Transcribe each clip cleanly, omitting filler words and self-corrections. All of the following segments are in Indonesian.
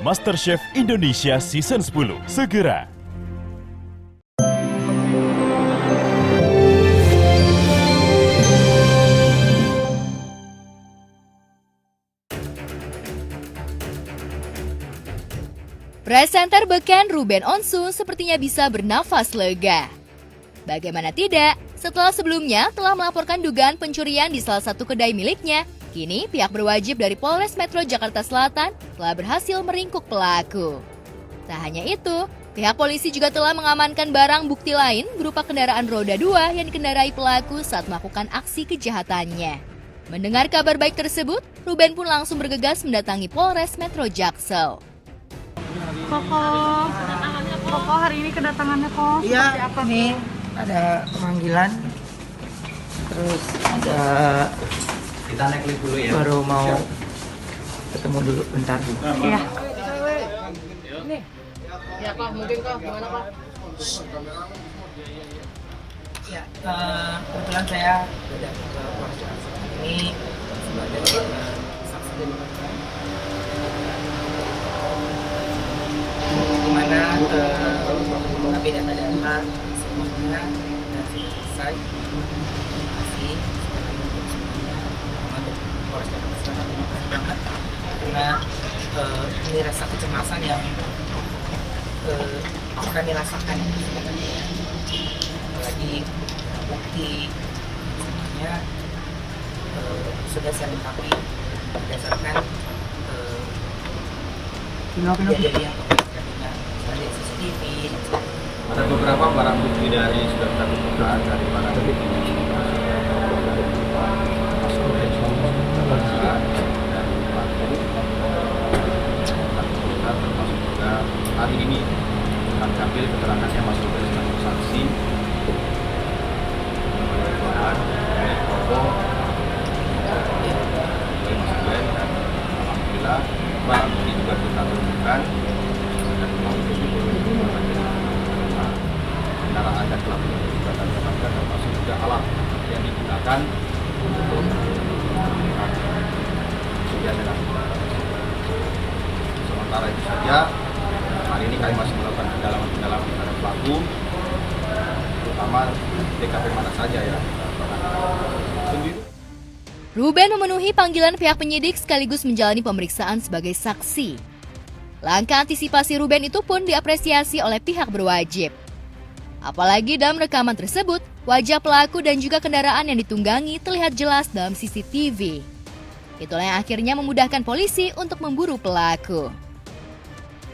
MasterChef Indonesia Season 10 segera. Presenter beken Ruben Onsu sepertinya bisa bernafas lega. Bagaimana tidak, setelah sebelumnya telah melaporkan dugaan pencurian di salah satu kedai miliknya, kini pihak berwajib dari Polres Metro Jakarta Selatan telah berhasil meringkuk pelaku. Tak hanya itu, pihak polisi juga telah mengamankan barang bukti lain berupa kendaraan roda 2 yang dikendarai pelaku saat melakukan aksi kejahatannya. Mendengar kabar baik tersebut, Ruben pun langsung bergegas mendatangi Polres Metro Jaksel. Koko hari ini kedatangannya kok? Iya, ini ada pemanggilan, terus ada kita naik lift dulu ya. baru mau ketemu dulu bentar. Iya. Ya Pak, mungkin Kak, gimana Pak? Ya, kebetulan saya sudah ke Polres Jakarta ini sebagai saksi dan di mana kami data-data semuanya dan selesai masih untuk Polres Jakarta Selatan terima kasih banget karena ini rasa kecemasan yang akan dirasakan sebenarnya, apalagi bukti semuanya sudah saya lengkapi berdasarkan kejadian dari CCTV. Ada beberapa barang bukti dari sudah kita temukan dari barang bukti masuk dari termasuk juga hari ini kami ambil keterangannya masuk dari satu saksi dari Kobo dari Mas Ben, dan alhamdulillah barang bukti juga kita temukan dan kendaraan dan pelaku juga kami dapatkan, termasuk juga alat yang digunakan untuk sudah dengan sementara itu saja. Hari ini kami masih melakukan pendalaman terhadap pelaku, terutama TKP mana saja ya. Ruben memenuhi panggilan pihak penyidik sekaligus menjalani pemeriksaan sebagai saksi. Langkah antisipasi Ruben itu pun diapresiasi oleh pihak berwajib. Apalagi dalam rekaman tersebut, wajah pelaku dan juga kendaraan yang ditunggangi terlihat jelas dalam CCTV. Itulah yang akhirnya memudahkan polisi untuk memburu pelaku.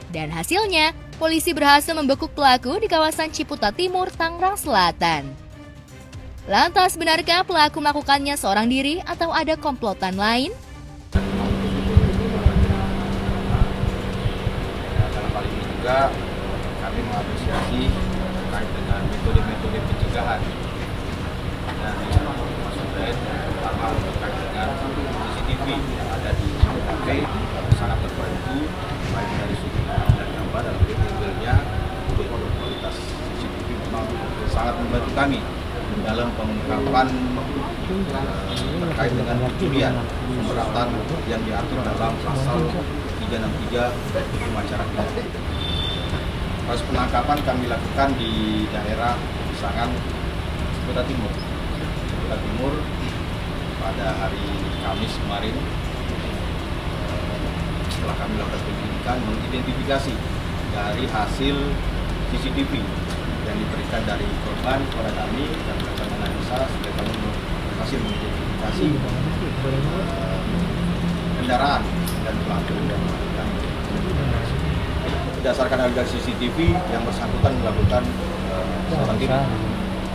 Dan hasilnya, polisi berhasil membekuk pelaku di kawasan Ciputat Timur, Tangerang Selatan. Lantas, benarkah pelaku melakukannya seorang diri atau ada komplotan lain? Dalam hal ini juga kami mengapresiasi terkait dengan metode-metode pencegahan dan masuk terutama terkait dengan CCTV yang ada di TKP sangat terbantu baik dari sudut dan gambar dan detailnya. Kualitas CCTV memang sangat membantu kami dalam pengungkapan terkait dengan pencurian pemberatan yang diatur dalam pasal 363 hukum acara pidana. Proses penangkapan kami lakukan di daerah Pisangan, Ciputat Timur. Ciputat Timur pada hari Kamis kemarin, setelah kami lakukan penyelidikan, mengidentifikasi dari hasil CCTV yang diberikan dari korban kepada kami dan melakukan analisa sehingga kami berhasil mengidentifikasi kendaraan dan pelaku dan melakukan berdasarkan aliran CCTV yang bersangkutan melakukan seorang diri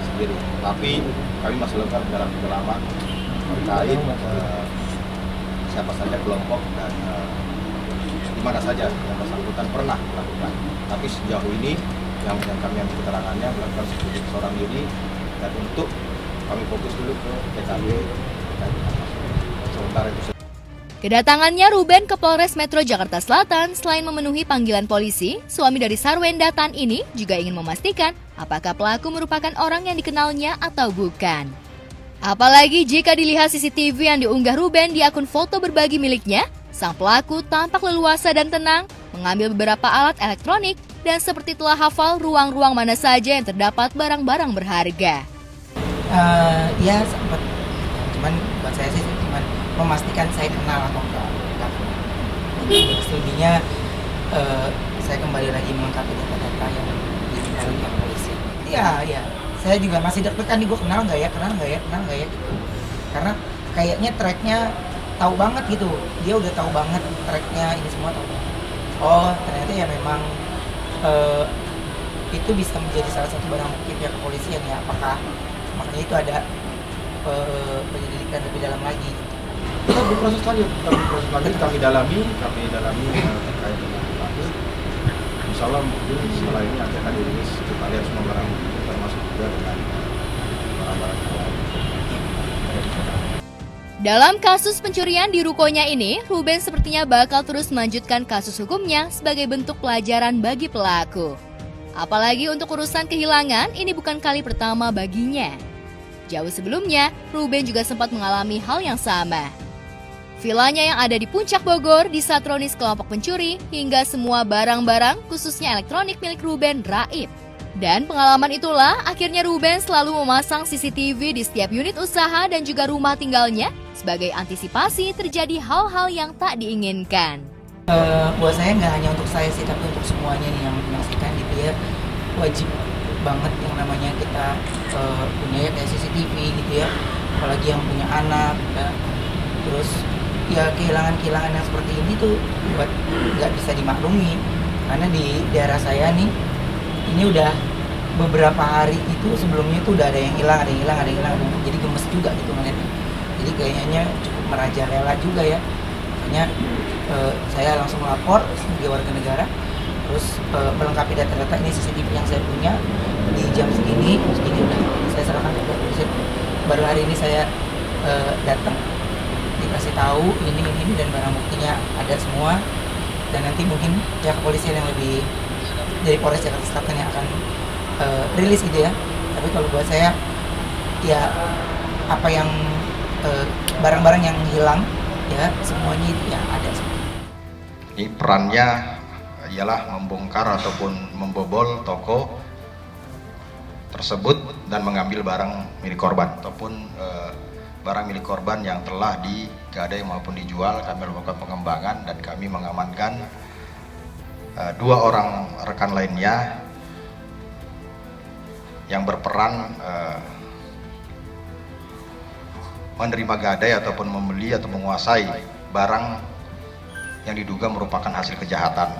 sendiri. Tapi kami masih lakukan dalam pendalaman terkait siapa saja kelompok dan di mana saja yang bersangkutan pernah melakukan. Tapi sejauh ini yang kami ambil keterangannya melakukan seorang diri, dan untuk kami fokus dulu ke TKP sementara itu. Kedatangannya Ruben ke Polres Metro Jakarta Selatan selain memenuhi panggilan polisi, suami dari Sarwenda Tan ini juga ingin memastikan apakah pelaku merupakan orang yang dikenalnya atau bukan. Apalagi jika dilihat CCTV yang diunggah Ruben di akun foto berbagi miliknya, sang pelaku tampak leluasa dan tenang, mengambil beberapa alat elektronik, dan seperti telah hafal ruang-ruang mana saja yang terdapat barang-barang berharga. Ya sempat, cuman buat saya sih cuman memastikan saya kenal atau enggak. Jadi selebihnya saya kembali lagi melengkapi data-data yang ditaruh pihak polisi. Iya, saya juga masih deg-degan nih, gue kenal nggak ya gitu. Karena kayaknya tracknya tahu banget gitu, dia udah tahu banget tracknya, ini semua tahu banget. Oh ternyata ya memang itu bisa menjadi salah satu barang bukti pihak kepolisian ya, apakah makanya itu ada penyelidikan lebih dalam lagi. Kita berproses lagi, kami dalami terkait dengan pelaku. Insya Allah mungkin setelah ini akan dirilis, kita lihat semua barang bukti termasuk juga dengan barang-barang yang lain. Dalam kasus pencurian di rukonya ini, Ruben sepertinya bakal terus melanjutkan kasus hukumnya sebagai bentuk pelajaran bagi pelaku. Apalagi untuk urusan kehilangan, ini bukan kali pertama baginya. Jauh sebelumnya, Ruben juga sempat mengalami hal yang sama. Vilanya yang ada di Puncak Bogor disatronis kelompok pencuri hingga semua barang-barang khususnya elektronik milik Ruben raib. Dan pengalaman itulah akhirnya Ruben selalu memasang CCTV di setiap unit usaha dan juga rumah tinggalnya sebagai antisipasi terjadi hal-hal yang tak diinginkan. Buat saya nggak hanya untuk saya sih, tapi untuk semuanya nih yang menyaksikan gitu ya, wajib banget yang namanya kita punya ya kayak CCTV gitu ya, apalagi yang punya anak ya. Terus ya kehilangan yang seperti ini tuh buat nggak bisa dimaklumi, karena di daerah saya nih ini udah beberapa hari itu sebelumnya tuh udah ada yang hilang, jadi gemes juga gitu ngeliatnya. Jadi kayaknya cukup merajalela juga ya, makanya saya langsung lapor sebagai warga negara, terus melengkapi data-data ini CCTV yang saya punya di jam segini udah saya serahkan ke polisi. Baru hari ini saya datang dikasih tahu ini dan barang buktinya ada semua, dan nanti mungkin pihak kepolisian yang lebih dari Polres Jakarta Selatan yang akan rilis gitu ya. Tapi kalau buat saya ya apa yang barang-barang yang hilang ya semuanya itu ya ada semua. Ini perannya ialah membongkar ataupun membobol toko tersebut dan mengambil barang milik korban ataupun barang milik korban yang telah digadai maupun dijual. Kami melakukan pengembangan dan kami mengamankan 2 orang rekan lainnya yang berperan menerima gadai ataupun membeli atau menguasai barang yang diduga merupakan hasil kejahatan.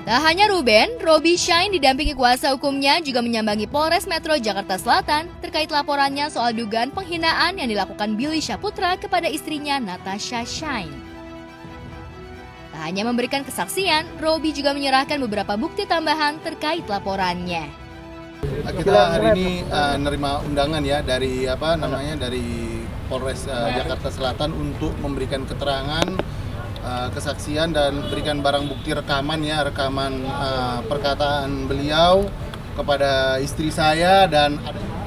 Tak hanya Ruben, Robi Shine didampingi kuasa hukumnya juga menyambangi Polres Metro Jakarta Selatan terkait laporannya soal dugaan penghinaan yang dilakukan Billy Syaputra kepada istrinya Natasha Shine. Tak hanya memberikan kesaksian, Robi juga menyerahkan beberapa bukti tambahan terkait laporannya. Kita hari ini menerima undangan ya dari dari Polres Jakarta Selatan untuk memberikan keterangan, kesaksian dan berikan barang bukti rekaman perkataan beliau kepada istri saya dan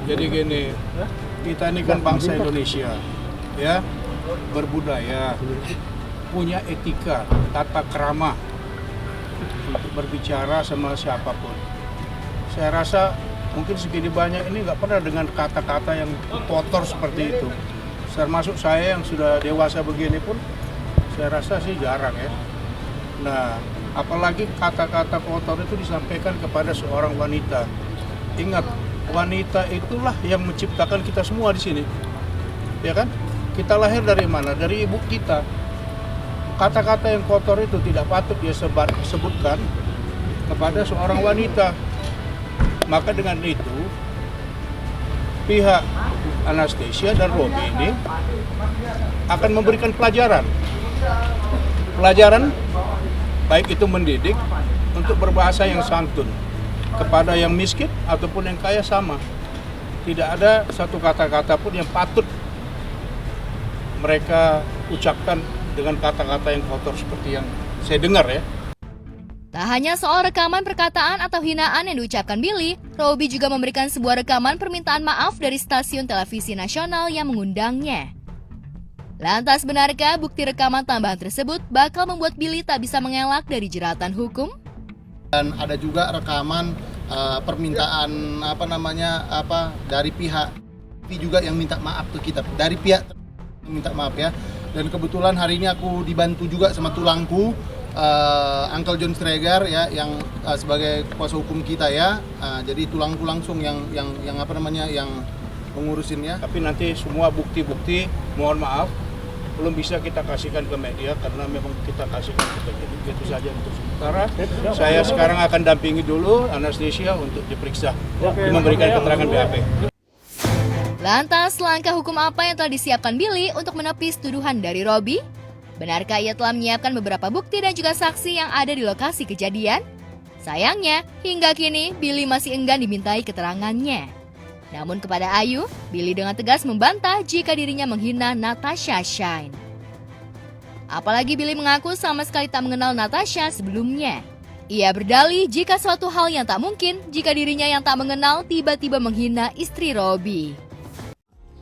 jadi gini, kita ini kan bangsa Indonesia ya, berbudaya, punya etika, tata krama untuk berbicara sama siapapun. Saya rasa mungkin segini banyak ini nggak pernah dengan kata-kata yang kotor seperti itu. Termasuk saya yang sudah dewasa begini pun saya rasa sih jarang ya. Nah, apalagi kata-kata kotor itu disampaikan kepada seorang wanita. Ingat, wanita itulah yang menciptakan kita semua di sini. Ya kan? Kita lahir dari mana? Dari ibu kita. Kata-kata yang kotor itu tidak patut dia sebutkan kepada seorang wanita. Maka dengan itu, pihak Anastasia dan Robi ini akan memberikan pelajaran baik itu mendidik untuk berbahasa yang santun kepada yang miskin ataupun yang kaya sama. Tidak ada satu kata-kata pun yang patut mereka ucapkan dengan kata-kata yang kotor seperti yang saya dengar ya. Tak hanya soal rekaman perkataan atau hinaan yang diucapkan Billy, Robi juga memberikan sebuah rekaman permintaan maaf dari stasiun televisi nasional yang mengundangnya. Lantas benarkah bukti rekaman tambahan tersebut bakal membuat Billy tak bisa mengelak dari jeratan hukum? Dan ada juga rekaman permintaan dari pihak juga yang minta maaf ke kita, dari pihak yang minta maaf ya. Dan kebetulan hari ini aku dibantu juga sama tulangku, Uncle John Stregar ya, yang sebagai kuasa hukum kita ya. Jadi tulangku langsung yang mengurusin ya. Tapi nanti semua bukti-bukti, mohon maaf, belum bisa kita kasihkan ke media karena memang kita kasihkan ke penyidik. Itu saja untuk sementara. Saya sekarang akan dampingi dulu Anastasia untuk diperiksa, memberikan keterangan BAP. Lantas, langkah hukum apa yang telah disiapkan Billy untuk menepis tuduhan dari Robby? Benarkah ia telah menyiapkan beberapa bukti dan juga saksi yang ada di lokasi kejadian? Sayangnya, hingga kini Billy masih enggan dimintai keterangannya. Namun kepada Ayu, Billy dengan tegas membantah jika dirinya menghina Natasha Shine. Apalagi Billy mengaku sama sekali tak mengenal Natasha sebelumnya. Ia berdalih jika suatu hal yang tak mungkin jika dirinya yang tak mengenal tiba-tiba menghina istri Robby.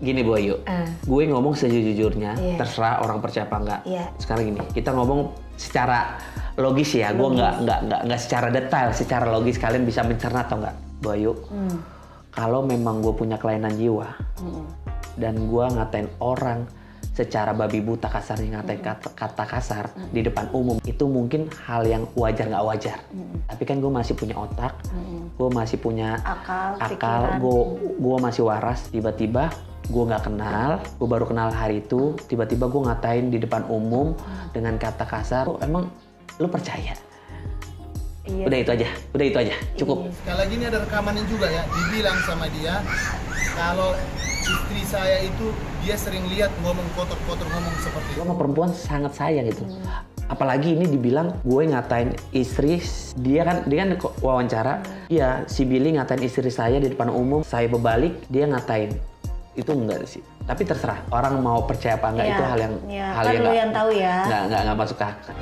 Gini Bu Ayu, gue ngomong sejujurnya, terserah orang percaya apa enggak. Sekarang gini, kita ngomong secara logis ya, gue nggak secara detail, secara logis kalian bisa mencerna atau enggak, Bu Ayu. Kalau memang gue punya kelainan jiwa dan gue ngatain orang secara babi buta kasarnya, ngatain kata kasar di depan umum, itu mungkin hal yang wajar nggak wajar. Tapi kan gue masih punya otak, gue masih punya akal, gue masih waras. Tiba-tiba gue nggak kenal, gue baru kenal hari itu, tiba-tiba gue ngatain di depan umum dengan kata kasar. Emang lu percaya? Udah itu aja, cukup. Sekali lagi ini ada rekamannya juga ya, dibilang sama dia kalau istri saya itu dia sering lihat ngomong kotor-kotor, ngomong seperti itu. Gue sama perempuan sangat sayang gitu. Apalagi ini dibilang gue ngatain istri, dia kan wawancara, iya si Billy ngatain istri saya di depan umum, saya berbalik, dia ngatain. Itu enggak sih. Tapi terserah orang mau percaya apa enggak, itu hal yang yang tahu ya. Nggak masuk ke akal.